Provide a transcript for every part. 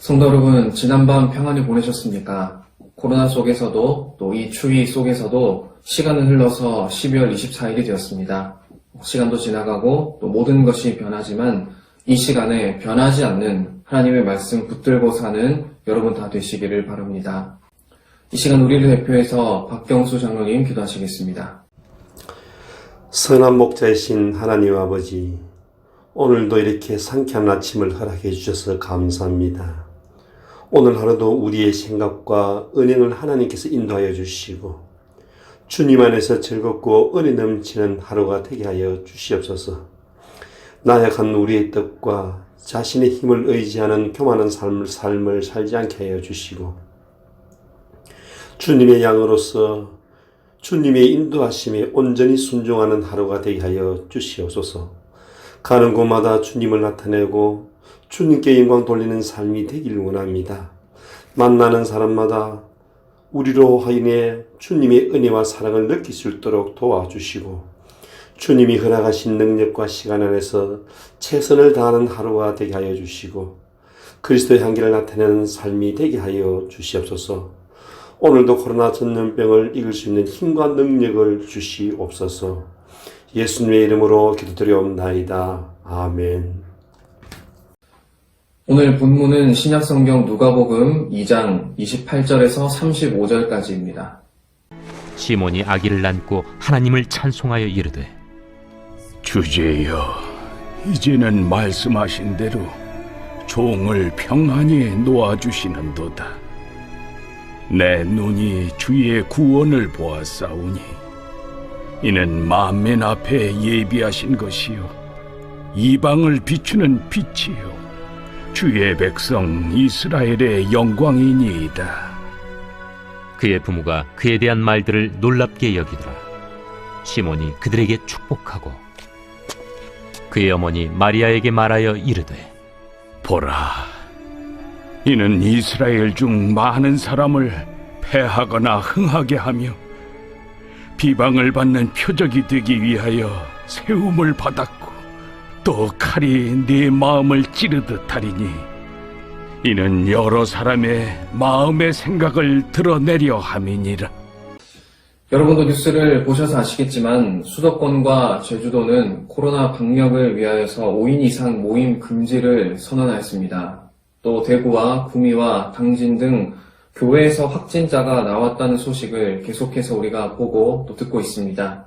성도 여러분, 지난밤 평안히 보내셨습니까? 코로나 속에서도 또 이 추위 속에서도 시간은 흘러서 12월 24일이 되었습니다. 시간도 지나가고 또 모든 것이 변하지만 이 시간에 변하지 않는 하나님의 말씀 붙들고 사는 여러분 다 되시기를 바랍니다. 이 시간 우리를 대표해서 박경수 장로님 기도하시겠습니다. 선한 목자이신 하나님 아버지, 오늘도 이렇게 상쾌한 아침을 허락해 주셔서 감사합니다. 오늘 하루도 우리의 생각과 은행을 하나님께서 인도하여 주시고 주님 안에서 즐겁고 은혜 넘치는 하루가 되게 하여 주시옵소서. 나약한 우리의 뜻과 자신의 힘을 의지하는 교만한 삶을 살지 않게 하여 주시고 주님의 양으로서 주님의 인도하심에 온전히 순종하는 하루가 되게 하여 주시옵소서. 가는 곳마다 주님을 나타내고 주님께 영광 돌리는 삶이 되기를 원합니다. 만나는 사람마다 우리로 인해 주님의 은혜와 사랑을 느낄 수 있도록 도와주시고 주님이 허락하신 능력과 시간 안에서 최선을 다하는 하루가 되게 하여 주시고 그리스도의 향기를 나타내는 삶이 되게 하여 주시옵소서. 오늘도 코로나 전염병을 이길 수 있는 힘과 능력을 주시옵소서. 예수님의 이름으로 기도드리옵나이다. 아멘. 오늘 본문은 신약성경 누가복음 2장 28절에서 35절까지입니다. 시몬이 아기를 안고 하나님을 찬송하여 이르되 주제여, 이제는 말씀하신 대로 종을 평안히 놓아주시는도다. 내 눈이 주의 구원을 보았사오니 이는 만민 앞에 예비하신 것이요 이방을 비추는 빛이요 주의 백성 이스라엘의 영광이니이다. 그의 부모가 그에 대한 말들을 놀랍게 여기더라. 시몬이 그들에게 축복하고 그의 어머니 마리아에게 말하여 이르되 보라, 이는 이스라엘 중 많은 사람을 패하거나 흥하게 하며 비방을 받는 표적이 되기 위하여 세움을 받았고 또 칼이 네 마음을 찌르듯 하리니 이는 여러 사람의 마음의 생각을 드러내려 함이니라. 여러분도 뉴스를 보셔서 아시겠지만 수도권과 제주도는 코로나 방역을 위하여서 5인 이상 모임 금지를 선언하였습니다. 또 대구와 구미와 당진 등 교회에서 확진자가 나왔다는 소식을 계속해서 우리가 보고 또 듣고 있습니다.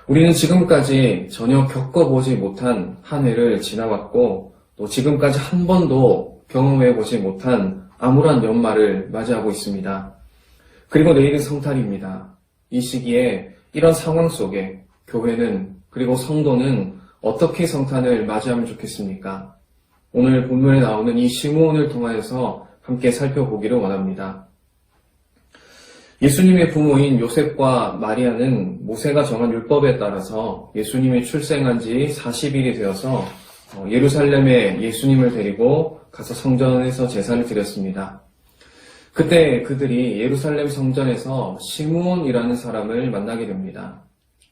우리는 지금까지 전혀 겪어보지 못한 한 해를 지나왔고 또 지금까지 한 번도 경험해보지 못한 암울한 연말을 맞이하고 있습니다. 그리고 내일은 성탄입니다. 이 시기에 이런 상황 속에 교회는 그리고 성도는 어떻게 성탄을 맞이하면 좋겠습니까? 오늘 본문에 나오는 이 시므온을 통하여서 함께 살펴보기를 원합니다. 예수님의 부모인 요셉과 마리아는 모세가 정한 율법에 따라서 예수님이 출생한 지 40일이 되어서 예루살렘에 예수님을 데리고 가서 성전에서 제사를 드렸습니다. 그때 그들이 예루살렘 성전에서 시므온이라는 사람을 만나게 됩니다.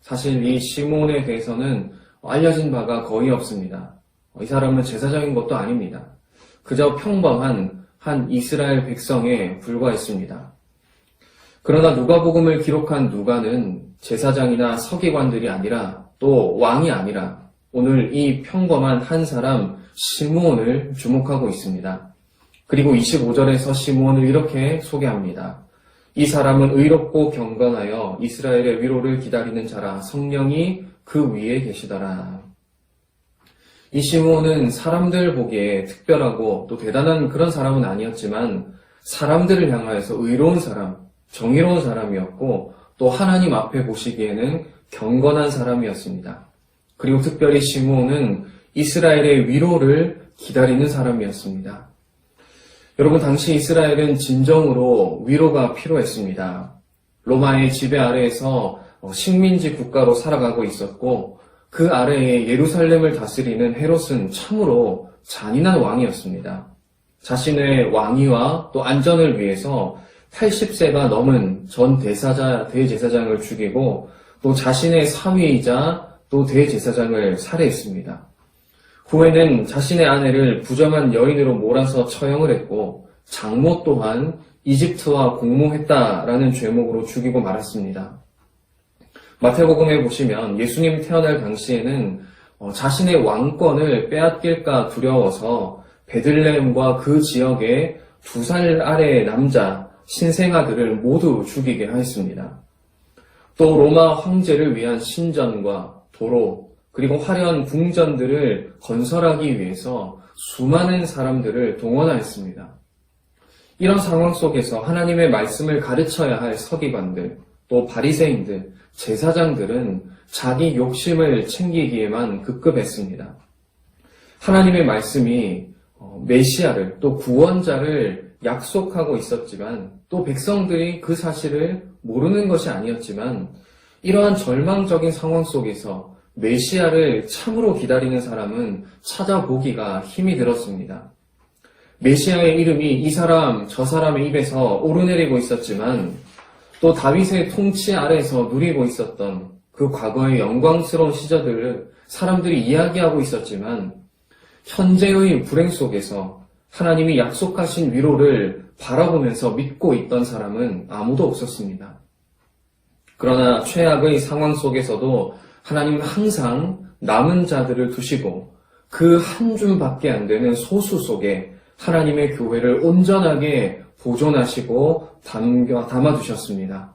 사실 이 시므온에 대해서는 알려진 바가 거의 없습니다. 이 사람은 제사장인 것도 아닙니다. 그저 평범한 한 이스라엘 백성에 불과했습니다. 그러나 누가복음을 기록한 누가는 제사장이나 서기관들이 아니라 또 왕이 아니라 오늘 이 평범한 한 사람 시므온을 주목하고 있습니다. 그리고 25절에서 시므온을 이렇게 소개합니다. 이 사람은 의롭고 경건하여 이스라엘의 위로를 기다리는 자라 성령이 그 위에 계시더라. 이 시므온은 사람들 보기에 특별하고 또 대단한 그런 사람은 아니었지만 사람들을 향하여서 의로운 사람, 정의로운 사람이었고 또 하나님 앞에 보시기에는 경건한 사람이었습니다. 그리고 특별히 시므온은 이스라엘의 위로를 기다리는 사람이었습니다. 여러분, 당시 이스라엘은 진정으로 위로가 필요했습니다. 로마의 지배 아래에서 식민지 국가로 살아가고 있었고 그 아래에 예루살렘을 다스리는 헤롯은 참으로 잔인한 왕이었습니다. 자신의 왕위와 또 안전을 위해서 80세가 넘은 전 대제사장을 죽이고 또 자신의 사위이자 또 대제사장을 살해했습니다. 후에는 자신의 아내를 부정한 여인으로 몰아서 처형을 했고 장모 또한 이집트와 공모했다라는 죄목으로 죽이고 말았습니다. 마태복음에 보시면 예수님 태어날 당시에는 자신의 왕권을 빼앗길까 두려워서 베들레헴과 그 지역의 2살 아래의 남자 신생아들을 모두 죽이게 하였습니다. 또 로마 황제를 위한 신전과 도로 그리고 화려한 궁전들을 건설하기 위해서 수많은 사람들을 동원하였습니다. 이런 상황 속에서 하나님의 말씀을 가르쳐야 할 서기관들, 또 바리새인들, 제사장들은 자기 욕심을 챙기기에만 급급했습니다. 하나님의 말씀이 메시아를 또 구원자를 약속하고 있었지만 또 백성들이 그 사실을 모르는 것이 아니었지만 이러한 절망적인 상황 속에서 메시아를 참으로 기다리는 사람은 찾아보기가 힘이 들었습니다. 메시아의 이름이 이 사람 저 사람의 입에서 오르내리고 있었지만 또 다윗의 통치 아래에서 누리고 있었던 그 과거의 영광스러운 시절들을 사람들이 이야기하고 있었지만 현재의 불행 속에서 하나님이 약속하신 위로를 바라보면서 믿고 있던 사람은 아무도 없었습니다. 그러나 최악의 상황 속에서도 하나님은 항상 남은 자들을 두시고 그 한 줌밖에 안 되는 소수 속에 하나님의 교회를 온전하게 보존하시고 담아두셨습니다.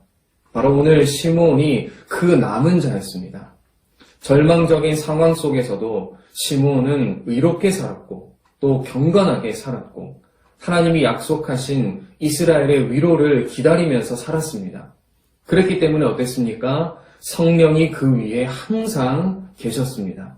바로 오늘 시므온이 그 남은 자였습니다. 절망적인 상황 속에서도 시므온은 의롭게 살았고 또 경건하게 살았고 하나님이 약속하신 이스라엘의 위로를 기다리면서 살았습니다. 그렇기 때문에 어땠습니까? 성령이 그 위에 항상 계셨습니다.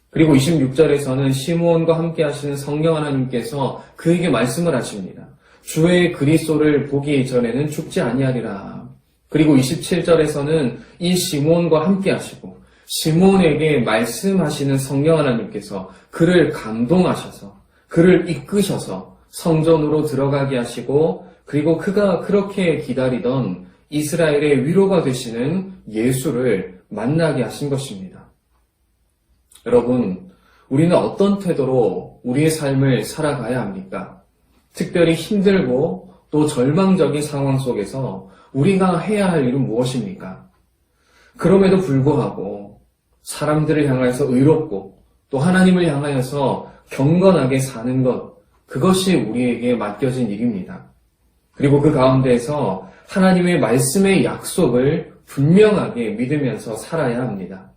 그리고 26절에서는 시므온과 함께 하시는 성령 하나님께서 그에게 말씀을 하십니다. 주의 그리스도를 보기 전에는 죽지 아니하리라. 그리고 27절에서는 이 시므온과 함께 하시고 시므온에게 말씀하시는 성령 하나님께서 그를 감동하셔서 그를 이끄셔서 성전으로 들어가게 하시고 그리고 그가 그렇게 기다리던 이스라엘의 위로가 되시는 예수를 만나게 하신 것입니다. 여러분, 우리는 어떤 태도로 우리의 삶을 살아가야 합니까? 특별히 힘들고 또 절망적인 상황 속에서 우리가 해야 할 일은 무엇입니까? 그럼에도 불구하고 사람들을 향해서 의롭고 또 하나님을 향하여서 경건하게 사는 것, 그것이 우리에게 맡겨진 일입니다. 그리고 그 가운데에서 하나님의 말씀의 약속을 분명하게 믿으면서 살아야 합니다.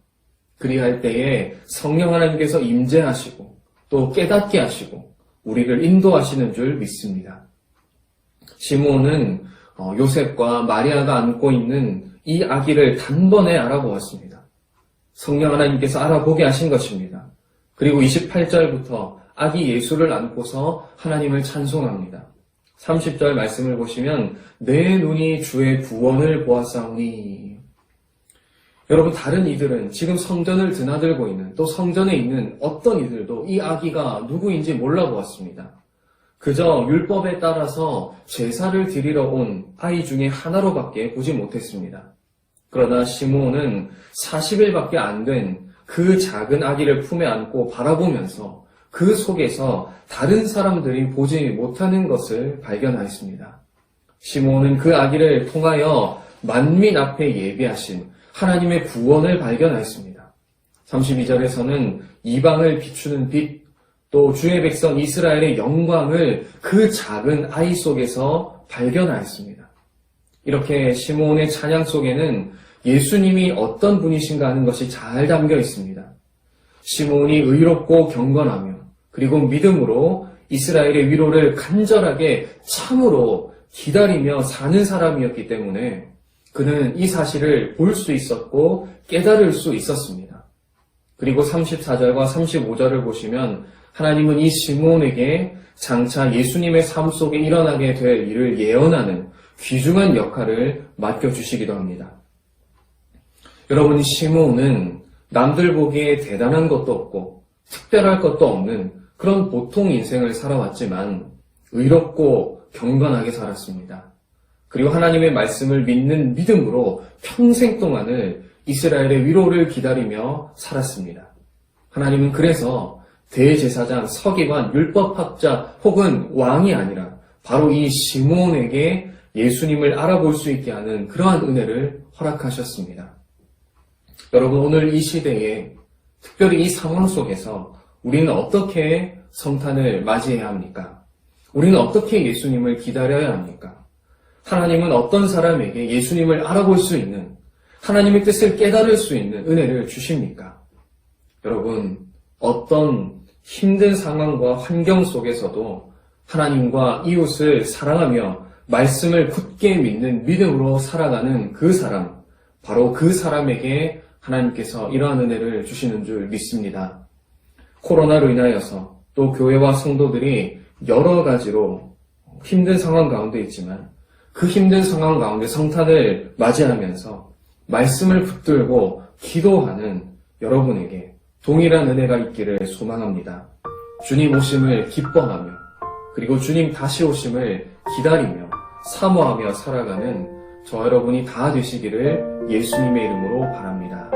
그리할 때에 성령 하나님께서 임재하시고 또 깨닫게 하시고 우리를 인도하시는 줄 믿습니다. 시므온은 요셉과 마리아가 안고 있는 이 아기를 단번에 알아보았습니다. 성령 하나님께서 알아보게 하신 것입니다. 그리고 28절부터 아기 예수를 안고서 하나님을 찬송합니다. 30절 말씀을 보시면 내 눈이 주의 구원을 보았사오니. 여러분, 다른 이들은 지금 성전을 드나들고 있는 또 성전에 있는 어떤 이들도 이 아기가 누구인지 몰라보았습니다. 그저 율법에 따라서 제사를 드리러 온 아이 중에 하나로밖에 보지 못했습니다. 그러나 시므온은 40일밖에 안 된 그 작은 아기를 품에 안고 바라보면서 그 속에서 다른 사람들이 보지 못하는 것을 발견하였습니다. 시므온은 그 아기를 통하여 만민 앞에 예비하신 하나님의 구원을 발견하였습니다. 32절에서는 이방을 비추는 빛, 또 주의 백성 이스라엘의 영광을 그 작은 아이 속에서 발견하였습니다. 이렇게 시므온의 찬양 속에는 예수님이 어떤 분이신가 하는 것이 잘 담겨 있습니다. 시므온이 의롭고 경건하며 그리고 믿음으로 이스라엘의 위로를 간절하게 참으로 기다리며 사는 사람이었기 때문에 그는 이 사실을 볼 수 있었고 깨달을 수 있었습니다. 그리고 34절과 35절을 보시면 하나님은 이 시므온에게 장차 예수님의 삶 속에 일어나게 될 일을 예언하는 귀중한 역할을 맡겨주시기도 합니다. 여러분, 시므온은 남들 보기에 대단한 것도 없고 특별할 것도 없는 그런 보통 인생을 살아왔지만 의롭고 경건하게 살았습니다. 그리고 하나님의 말씀을 믿는 믿음으로 평생 동안을 이스라엘의 위로를 기다리며 살았습니다. 하나님은 그래서 대제사장, 서기관, 율법학자 혹은 왕이 아니라 바로 이 시몬에게 예수님을 알아볼 수 있게 하는 그러한 은혜를 허락하셨습니다. 여러분, 오늘 이 시대에 특별히 이 상황 속에서 우리는 어떻게 성탄을 맞이해야 합니까? 우리는 어떻게 예수님을 기다려야 합니까? 하나님은 어떤 사람에게 예수님을 알아볼 수 있는, 하나님의 뜻을 깨달을 수 있는 은혜를 주십니까? 여러분, 어떤 힘든 상황과 환경 속에서도 하나님과 이웃을 사랑하며 말씀을 굳게 믿는 믿음으로 살아가는 그 사람, 바로 그 사람에게 하나님께서 이러한 은혜를 주시는 줄 믿습니다. 코로나로 인하여서 또 교회와 성도들이 여러 가지로 힘든 상황 가운데 있지만 그 힘든 상황 가운데 성탄을 맞이하면서 말씀을 붙들고 기도하는 여러분에게 동일한 은혜가 있기를 소망합니다. 주님 오심을 기뻐하며 그리고 주님 다시 오심을 기다리며 사모하며 살아가는 저 여러분이 다 되시기를 예수님의 이름으로 바랍니다.